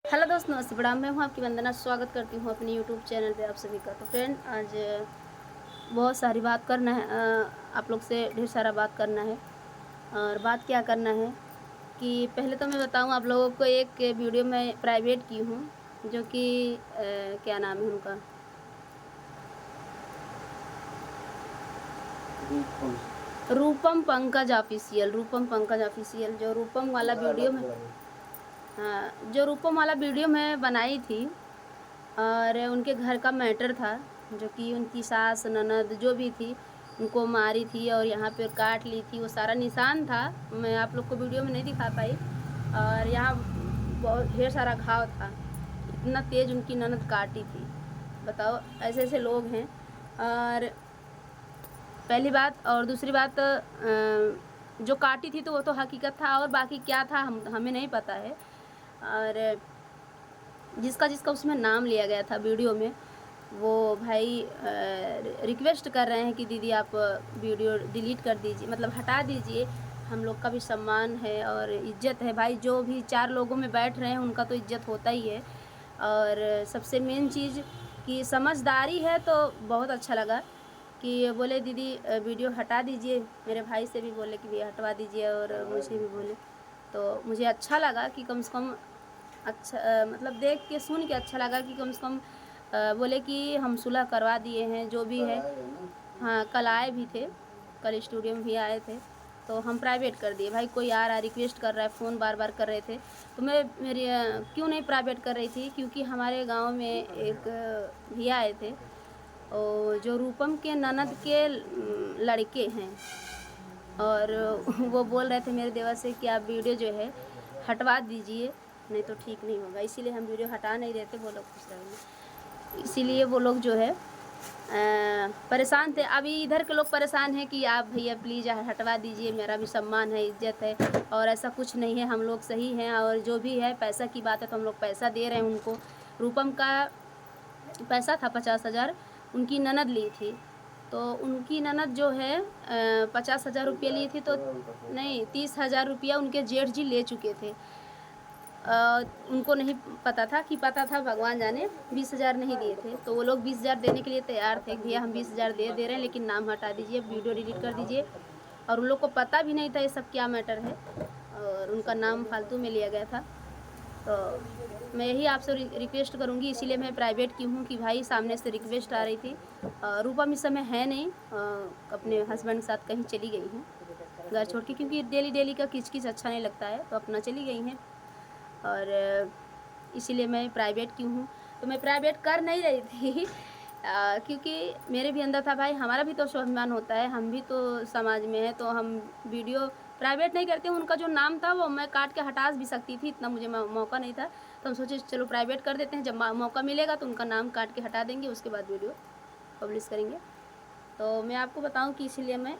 Hello दोस्त, नमस्ते प्रणाम। मैं हूँ आपकी वंदना। स्वागत करती हूँ अपने यूट्यूब चैनल पे आप सभी का। तो फ्रेंड, आज बहुत सारी बात करना है, आप लोग से ढेर सारा बात करना है। और बात क्या करना है कि पहले तो मैं बताऊँ आप लोगों को, एक वीडियो मैं प्राइवेट की हूँ जो कि क्या नाम है उनका, रूपम पंकज ऑफिशियल। रूपम पंकज ऑफिशियल जो रूपम वाला वीडियो में, हाँ, जो रूपम वाला वीडियो मैं बनाई थी और उनके घर का मैटर था, जो कि उनकी सास ननद जो भी थी उनको मारी थी और यहाँ पे काट ली थी। वो सारा निशान था, मैं आप लोग को वीडियो में नहीं दिखा पाई। और यहाँ बहुत ढेर सारा घाव था, इतना तेज उनकी ननद काटी थी। बताओ, ऐसे ऐसे लोग हैं। और पहली बात, और दूसरी बात, जो काटी थी तो वो तो हकीकत था, और बाकी क्या था हमें नहीं पता है। और जिसका जिसका उसमें नाम लिया गया था वीडियो में, वो भाई रिक्वेस्ट कर रहे हैं कि दीदी आप वीडियो डिलीट कर दीजिए, मतलब हटा दीजिए। हम लोग का भी सम्मान है और इज्जत है भाई। जो भी चार लोगों में बैठ रहे हैं उनका तो इज्जत होता ही है। और सबसे मेन चीज़ कि समझदारी है, तो बहुत अच्छा लगा कि बोले दीदी वीडियो हटा दीजिए। मेरे भाई से भी बोले कि भैया हटवा दीजिए, और मुझे भी बोले। तो मुझे अच्छा लगा कि कम से कम, अच्छा मतलब देख के सुन के अच्छा लगा कि कम से कम बोले कि हम सुलह करवा दिए हैं जो भी है। हाँ, कल आए भी थे, कल स्टूडियो में भी आए थे। तो हम प्राइवेट कर दिए। भाई कोई आ रहा रिक्वेस्ट कर रहा है, फ़ोन बार बार कर रहे थे, तो मैं मेरी क्यों नहीं प्राइवेट कर रही थी, क्योंकि हमारे गांव में एक भैया आए थे, और जो रूपम के ननद के लड़के हैं। और वो बोल रहे थे मेरे देवर से कि आप वीडियो जो है हटवा दीजिए, नहीं तो ठीक नहीं होगा। इसीलिए हम वीडियो हटा नहीं रहे थे, वो लोग खुश रहेंगे। इसीलिए वो लोग जो है परेशान थे। अभी इधर के लोग परेशान हैं कि आप भैया प्लीज़ हटवा दीजिए, मेरा भी सम्मान है, इज्जत है। और ऐसा कुछ नहीं है, हम लोग सही हैं। और जो भी है पैसा की बात है तो हम लोग पैसा दे रहे हैं उनको। रूपम का पैसा था 50,000, उनकी ननद ली थी। तो उनकी ननद जो है 50,000 रुपये ली थी, तो नहीं, 30,000 रुपया उनके जेठ जी ले चुके थे। उनको नहीं पता था, कि पता था भगवान जाने, 20,000 नहीं दिए थे। तो वो लोग 20,000 देने के लिए तैयार थे, भैया हम 20,000 दे रहे हैं, लेकिन नाम हटा दीजिए, वीडियो डिलीट कर दीजिए। और उन लोग को पता भी नहीं था ये सब क्या मैटर है, और उनका नाम फालतू में लिया गया था। तो मैं यही आपसे रिक्वेस्ट करूंगी, इसीलिए मैं प्राइवेट की हूँ कि भाई सामने से रिक्वेस्ट आ रही थी। रूपम इस समय है नहीं, अपने हस्बैंड के साथ कहीं चली गई हैं घर छोड़ के, क्योंकि डेली डेली का किच किच अच्छा नहीं लगता है, तो अपना चली गई हैं। और इसीलिए मैं प्राइवेट की हूँ। तो मैं प्राइवेट कर नहीं रही थी क्योंकि मेरे भी अंदर था भाई, हमारा भी तो स्वाभिमान होता है, हम भी तो समाज में है, तो हम वीडियो प्राइवेट नहीं करते। उनका जो नाम था वो मैं काट के हटा भी सकती थी, इतना मुझे मौका नहीं था। तो हम सोचे चलो प्राइवेट कर देते हैं, जब मौका मिलेगा तो उनका नाम काट के हटा देंगे, उसके बाद वीडियो पब्लिश करेंगे। तो मैं आपको बताऊं कि इसीलिए मैं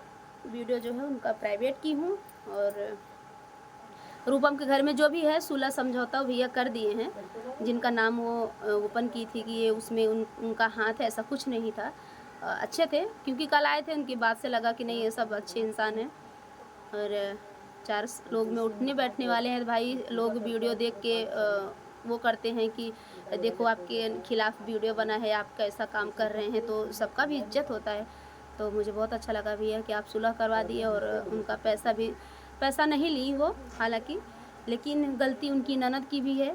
वीडियो जो है उनका प्राइवेट की हूँ। और रूपम के घर में जो भी है सुलह समझौता भैया कर दिए हैं, जिनका नाम वो ओपन की थी कि ये उसमें उनका हाथ है, ऐसा कुछ नहीं था। अच्छे थे, क्योंकि कल आए थे, उनकी बात से लगा कि नहीं ये सब अच्छे इंसान हैं। और चार लोग में उठने बैठने वाले हैं भाई। लोग वीडियो देख के वो करते हैं कि देखो आपके खिलाफ वीडियो बना है, आप कैसा काम कर रहे हैं, तो सबका भी इज्जत होता है। तो मुझे बहुत अच्छा लगा भैया कि आप सुलह करवा दिए, और उनका पैसा नहीं ली वो हालांकि, लेकिन गलती उनकी ननद की भी है।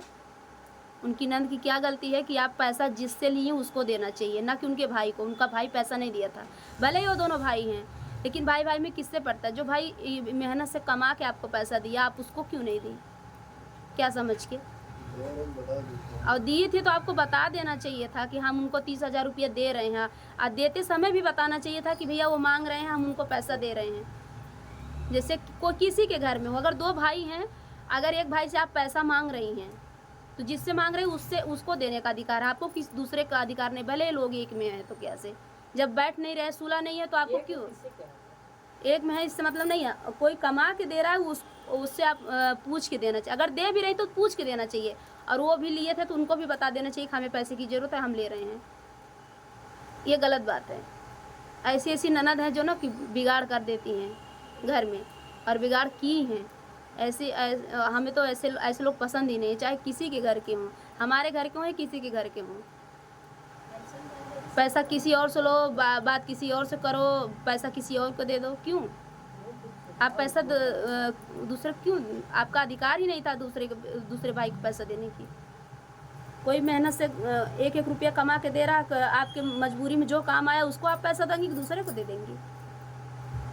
उनकी ननद की क्या गलती है कि आप पैसा जिससे लिए उसको देना चाहिए, ना कि उनके भाई को। उनका भाई पैसा नहीं दिया था, भले ही वो दोनों भाई हैं, लेकिन भाई भाई में किससे पड़ता है? जो भाई मेहनत से कमा के आपको पैसा दिया, आप उसको क्यों नहीं दी? क्या समझ के? और दिए थे तो आपको बता देना चाहिए था कि हम उनको 30,000 रुपये दे रहे हैं, और देते समय भी बताना चाहिए था कि भैया वो मांग रहे हैं, हम उनको पैसा दे रहे हैं। जैसे कोई किसी के घर में हो, अगर दो भाई हैं, अगर एक भाई से आप पैसा मांग रही हैं, तो जिससे मांग रहे हैं उससे उसको देने का अधिकार है, आपको किस दूसरे का अधिकार नहीं। भले लोग एक में है तो कैसे? जब बैठ नहीं रहे, सुलह नहीं है, तो आपको क्यों? एक में है इससे मतलब नहीं है। कोई कमा के दे रहा है, उससे आप पूछ के देना चाहिए। अगर दे भी रही तो पूछ के देना चाहिए। और वो भी लिए थे तो उनको भी बता देना चाहिए कि हमें पैसे की ज़रूरत है, हम ले रहे हैं। ये गलत बात है। ऐसी ऐसी ननद है जो ना कि बिगाड़ कर देती हैं घर में, और बिगाड़ की हैं। हमें तो ऐसे लोग पसंद ही नहीं, चाहे किसी के घर के हों, हमारे घर के हों या किसी के घर के हों। पैसा किसी और से लो, बात किसी और से करो, पैसा किसी और को दे दो, क्यों? आप पैसा दूसरे क्यों? आपका अधिकार ही नहीं था दूसरे भाई को पैसा देने की। कोई मेहनत से एक एक रुपया कमा के दे रहा, आपके मजबूरी में जो काम आया उसको आप पैसा देंगी कि दूसरे को दे देंगी?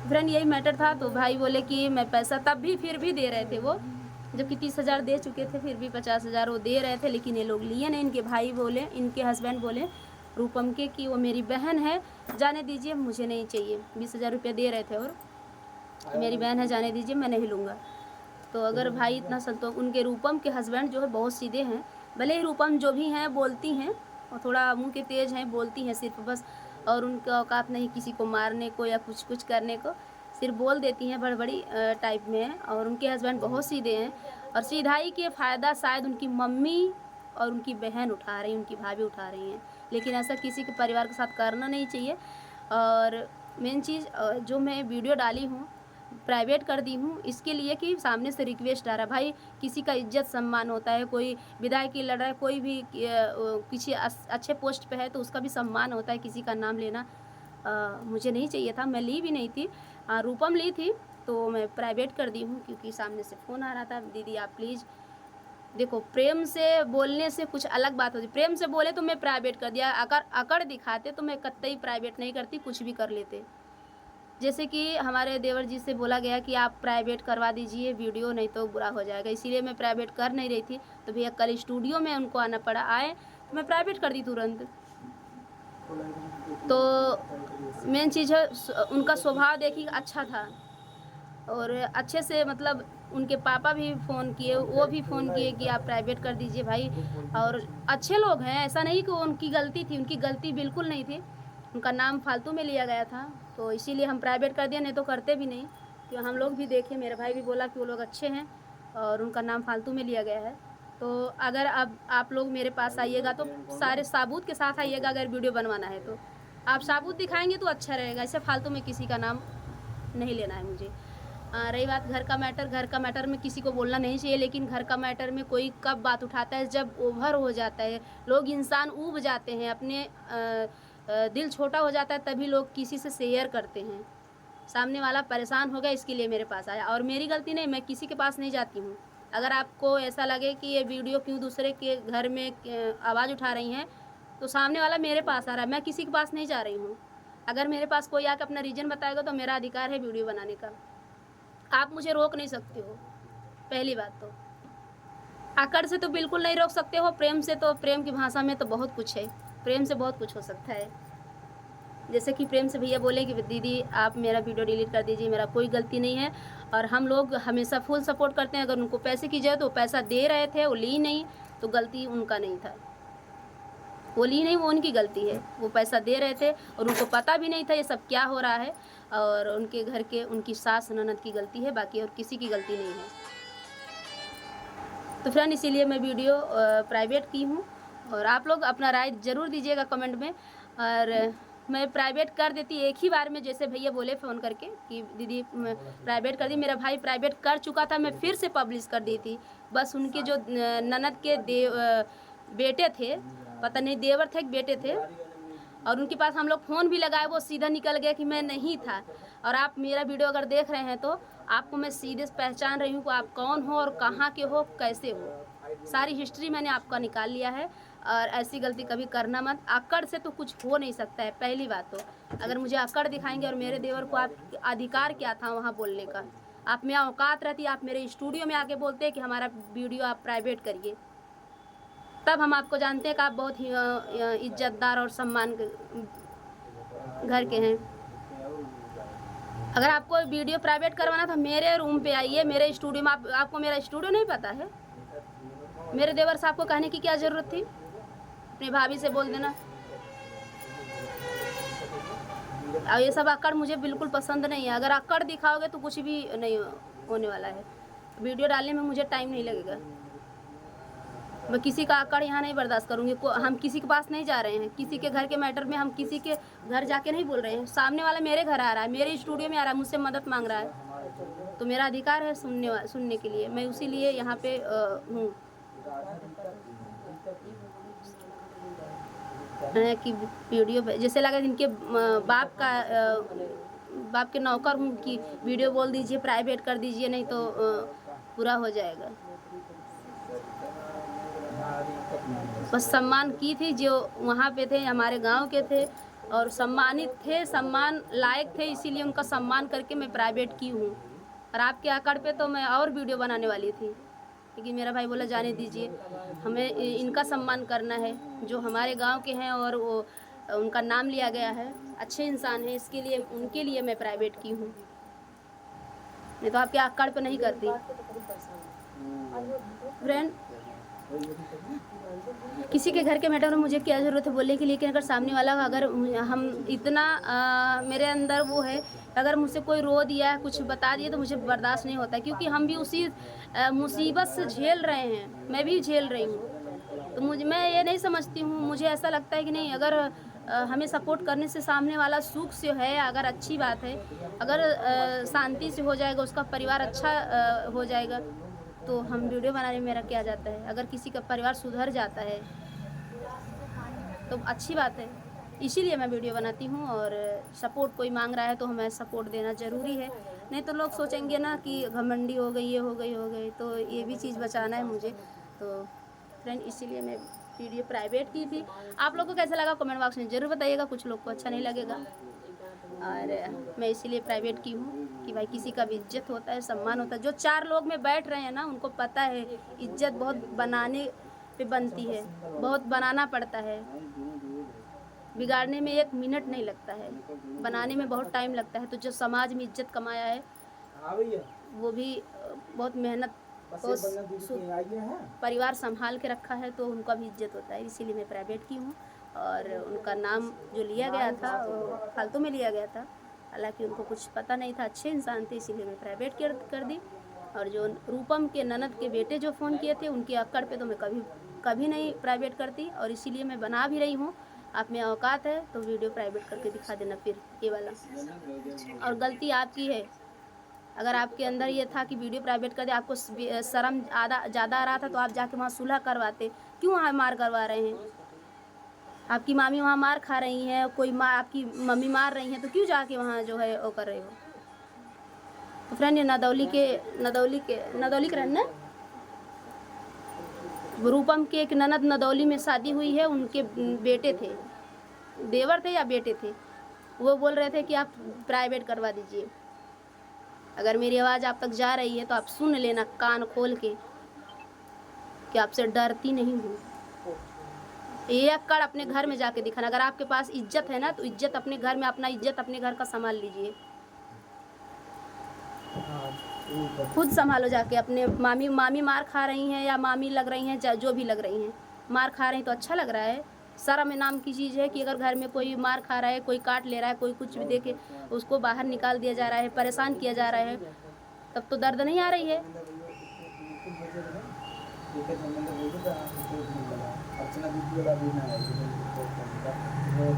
फ्रेंड यही मैटर था। तो भाई बोले कि मैं पैसा, तब भी फिर भी दे रहे थे वो, जबकि 30,000 दे चुके थे, फिर भी 50,000 वो दे रहे थे, लेकिन ये लोग लिए नहीं। इनके भाई बोले, इनके हस्बैंड बोले रूपम के कि वो मेरी बहन है, जाने दीजिए, मुझे नहीं चाहिए। 20,000 रुपया दे रहे थे और मेरी बहन है, जाने दीजिए, मैं नहीं लूँगा। तो अगर भाई इतना संतोष, उनके रूपम के हस्बैंड जो है बहुत सीधे हैं, भले ही रूपम जो भी हैं बोलती हैं और थोड़ा मुंह के तेज हैं, बोलती हैं सिर्फ बस, और उनका औकात नहीं किसी को मारने को या कुछ करने को, सिर्फ बोल देती हैं, बड़बड़ी टाइप में है। और उनके हस्बैंड बहुत सीधे हैं और सीधाई के फ़ायदा शायद उनकी मम्मी और उनकी बहन उठा रही हैं, उनकी भाभी उठा रही हैं, लेकिन ऐसा किसी के परिवार के साथ करना नहीं चाहिए। और मेन चीज़ जो मैं वीडियो डाली हूँ प्राइवेट कर दी हूँ इसके लिए कि सामने से रिक्वेस्ट आ रहा है, भाई किसी का इज्जत सम्मान होता है, कोई विधायक की लड़ रहा है, कोई भी किसी अच्छे पोस्ट पे है तो उसका भी सम्मान होता है, किसी का नाम लेना मुझे नहीं चाहिए था, मैं ली भी नहीं थी। रूपम ली थी तो मैं प्राइवेट कर दी हूँ, क्योंकि सामने से फ़ोन आ रहा था, दीदी आप प्लीज़ देखो, प्रेम से बोलने से कुछ अलग बात होती। प्रेम से बोले तो मैं प्राइवेट कर दिया, अगर अकड़ दिखाते तो मैं कतई प्राइवेट नहीं करती, कुछ भी कर लेते। जैसे कि हमारे देवर जी से बोला गया कि आप प्राइवेट करवा दीजिए वीडियो, नहीं तो बुरा हो जाएगा, इसीलिए मैं प्राइवेट कर नहीं रही थी। तो भैया कल स्टूडियो में उनको आना पड़ा, आए तो मैं प्राइवेट कर दी तुरंत। तो मेन चीज़ है उनका स्वभाव देखिए अच्छा था, और अच्छे से मतलब उनके पापा भी फ़ोन किए, वो भी फ़ोन किए कि आप प्राइवेट कर दीजिए भाई, और अच्छे लोग हैं, ऐसा नहीं कि उनकी गलती थी, उनकी गलती बिल्कुल नहीं थी, उनका नाम फालतू में लिया गया था, तो इसीलिए हम प्राइवेट कर दिया, नहीं तो करते भी नहीं। तो हम लोग भी देखे, मेरा भाई भी बोला कि वो लोग अच्छे हैं और उनका नाम फालतू में लिया गया है। तो अगर अब आप लोग मेरे पास आइएगा तो सारे सबूत के साथ आइएगा, अगर वीडियो बनवाना है तो आप सबूत दिखाएंगे तो अच्छा रहेगा, इससे फालतू में किसी का नाम नहीं लेना है मुझे। रही बात घर का मैटर में किसी को बोलना नहीं चाहिए, लेकिन घर का मैटर में कोई कब बात उठाता है जब ओवर हो जाता है, लोग इंसान ऊब जाते हैं, अपने दिल छोटा हो जाता है, तभी लोग किसी से शेयर करते हैं। सामने वाला परेशान हो गया इसके लिए मेरे पास आया, और मेरी गलती नहीं, मैं किसी के पास नहीं जाती हूँ। अगर आपको ऐसा लगे कि ये वीडियो क्यों दूसरे के घर में आवाज़ उठा रही हैं, तो सामने वाला मेरे पास आ रहा है, मैं किसी के पास नहीं जा रही हूँ। अगर मेरे पास कोई आकर अपना रीज़न बताएगा तो मेरा अधिकार है वीडियो बनाने का, आप मुझे रोक नहीं सकते हो। पहली बात तो आकड़ से तो बिल्कुल नहीं रोक सकते हो, प्रेम से तो, प्रेम की भाषा में तो बहुत कुछ है, प्रेम से बहुत कुछ हो सकता है। जैसे कि प्रेम से भैया बोले कि दीदी आप मेरा वीडियो डिलीट कर दीजिए, मेरा कोई गलती नहीं है, और हम लोग हमेशा फुल सपोर्ट करते हैं। अगर उनको पैसे की जरूरत तो पैसा दे रहे थे, वो ली नहीं तो गलती उनका नहीं था, वो ली नहीं, वो उनकी गलती है, वो पैसा दे रहे थे और उनको पता भी नहीं था ये सब क्या हो रहा है, और उनके घर के उनकी सास ननद की गलती है, बाकी और किसी की गलती नहीं है। तो फ्रेंड इसीलिए मैं वीडियो प्राइवेट की हूँ, और आप लोग अपना राय ज़रूर दीजिएगा कमेंट में। और मैं प्राइवेट कर देती एक ही बार में, जैसे भैया बोले फ़ोन करके कि दीदी प्राइवेट कर दी, मेरा भाई प्राइवेट कर चुका था, मैं फिर से पब्लिश कर दी थी। बस उनके जो ननद के बेटे थे, पता नहीं देवर थे कि बेटे थे, और उनके पास हम लोग फ़ोन भी लगाए, वो सीधा निकल गया कि मैं नहीं था। और आप मेरा वीडियो अगर देख रहे हैं तो आपको मैं सीधे से पहचान रही हूँ कि आप कौन हो और कहाँ के हो, कैसे हो, सारी हिस्ट्री मैंने आपका निकाल लिया है। और ऐसी गलती कभी करना मत, अकड़ से तो कुछ हो नहीं सकता है। पहली बात तो अगर मुझे अकड़ दिखाएंगे, और मेरे देवर को आप अधिकार क्या था वहाँ बोलने का, आप में औकात रहती, आप मेरे स्टूडियो में आके बोलते कि हमारा वीडियो आप प्राइवेट करिए, तब हम आपको जानते हैं कि आप बहुत ही इज्जतदार और सम्मान घर के हैं। अगर आपको वीडियो प्राइवेट करवाना था मेरे रूम पे आइए, मेरे स्टूडियो में। आपको मेरा स्टूडियो नहीं पता है? मेरे देवर साहब को कहने की क्या ज़रूरत थी? अपनी भाभी से बोल देना। और ये सब अकड़ मुझे बिल्कुल पसंद नहीं है, अगर अकड़ दिखाओगे तो कुछ भी नहीं होने वाला है। वीडियो डालने में मुझे टाइम नहीं लगेगा, मैं किसी का आकड़ यहाँ नहीं बर्दाश्त करूँगी। हम किसी के पास नहीं जा रहे हैं, किसी के घर के मैटर में हम किसी के घर जाके नहीं बोल रहे हैं। सामने वाला मेरे घर आ रहा है, मेरे स्टूडियो में आ रहा है, मुझसे मदद मांग रहा है, तो मेरा अधिकार है सुनने के लिए, मैं उसी लिए यहाँ पे हूँ कि वीडियो जैसे लगा इनके बाप के नौकर हूँ कि वीडियो बोल दीजिए, प्राइवेट कर दीजिए, नहीं तो बुरा हो जाएगा। बस सम्मान की थी, जो वहाँ पे थे हमारे गांव के थे और सम्मानित थे, सम्मान लायक थे, इसीलिए उनका सम्मान करके मैं प्राइवेट की हूँ। और आपके आकड़ पे तो मैं और वीडियो बनाने वाली थी, लेकिन मेरा भाई बोला जाने दीजिए, हमें इनका सम्मान करना है जो हमारे गांव के हैं और वो उनका नाम लिया गया है, अच्छे इंसान हैं, इसके लिए उनके लिए मैं प्राइवेट की हूँ, नहीं तो आपके आकड़ पे नहीं करती। फ्रेंड, किसी के घर के मैटर में मुझे क्या ज़रूरत है बोलने की, लेकिन अगर सामने वाला अगर हम इतना मेरे अंदर वो है, अगर मुझसे कोई रो दिया कुछ बता दिया तो मुझे बर्दाश्त नहीं होता, क्योंकि हम भी उसी मुसीबत से झेल रहे हैं, मैं भी झेल रही हूँ। तो मैं ये नहीं समझती हूँ, मुझे ऐसा लगता है कि नहीं, अगर हमें सपोर्ट करने से सामने वाला सुख से है, अगर अच्छी बात है, अगर शांति से हो जाएगा, उसका परिवार अच्छा हो जाएगा, तो हम वीडियो बनाने में मेरा क्या जाता है। अगर किसी का परिवार सुधर जाता है तो अच्छी बात है, इसीलिए मैं वीडियो बनाती हूँ। और सपोर्ट कोई मांग रहा है तो हमें सपोर्ट देना ज़रूरी है, नहीं तो लोग सोचेंगे ना कि घमंडी हो गई, ये हो गई, तो ये भी चीज़ बचाना है मुझे। तो फ्रेंड, इसीलिए मैं वीडियो प्राइवेट की थी। आप लोग को कैसा लगा कमेंट बॉक्स में ज़रूर बताइएगा, कुछ लोग को अच्छा नहीं लगेगा, और मैं इसीलिए प्राइवेट की हूँ कि भाई किसी का भी इज्जत होता है, सम्मान होता है। जो 4 लोग में बैठ रहे हैं ना, उनको पता है इज्जत बहुत बनाने पे बनती है, बहुत बनाना पड़ता है, बिगाड़ने में 1 मिनट नहीं लगता है, बनाने में बहुत टाइम लगता है। तो जो समाज में इज्जत कमाया है वो भी बहुत मेहनत परिवार संभाल के रखा है, तो उनका भी इज्जत होता है, इसीलिए मैं प्राइवेट की हूँ। और उनका नाम जो लिया गया था वो फालतू में लिया गया था, हालांकि उनको कुछ पता नहीं था, अच्छे इंसान थे, इसीलिए मैं प्राइवेट कर दी। और जो रूपम के ननद के बेटे जो फ़ोन किए थे, उनके अक्कड़ पे तो मैं कभी नहीं प्राइवेट करती, और इसीलिए मैं बना भी रही हूँ। आप में औकात है तो वीडियो प्राइवेट करके दिखा देना फिर ये वाला। और गलती आपकी है, अगर आपके अंदर ये था कि वीडियो प्राइवेट कर दे, आपको शर्म ज़्यादा आ रहा था तो आप जाके वहाँ सुलह करवाते, क्यों वहाँ मार करवा रहे हैं? आपकी मामी वहाँ मार खा रही हैं, कोई आपकी मम्मी मार रही हैं, तो क्यों जाके वहाँ जो है वो कर रहे हो? तो फ्रेंड, ये नदौली के रहना, रूपम के एक ननद नदौली में शादी हुई है, उनके बेटे थे, देवर थे या बेटे थे, वो बोल रहे थे कि आप प्राइवेट करवा दीजिए। अगर मेरी आवाज़ आप तक जा रही है तो आप सुन लेना कान खोल के कि आपसे डरती नहीं हूँ। ये अक्कड़ अपने घर में जाके दिखाना, अगर आपके पास इज्जत है ना तो इज्जत अपने घर में, अपना इज्जत अपने घर का संभाल लीजिए, खुद संभालो जाके। अपने मामी मार खा रही हैं या मामी लग रही हैं, जो भी लग रही हैं, मार खा रही तो अच्छा लग रहा है। शर्म नाम की चीज़ है कि अगर घर में कोई मार खा रहा है, कोई काट ले रहा है, कोई कुछ भी देके उसको बाहर निकाल दिया जा रहा है, परेशान किया जा रहा है, तब तो दर्द नहीं आ रही है।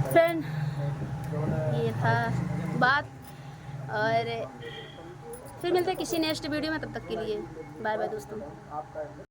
फ्रेंड, ये था बात, और फिर मिलते हैं किसी नेक्स्ट वीडियो में, तब तक के लिए बाय बाय दोस्तों।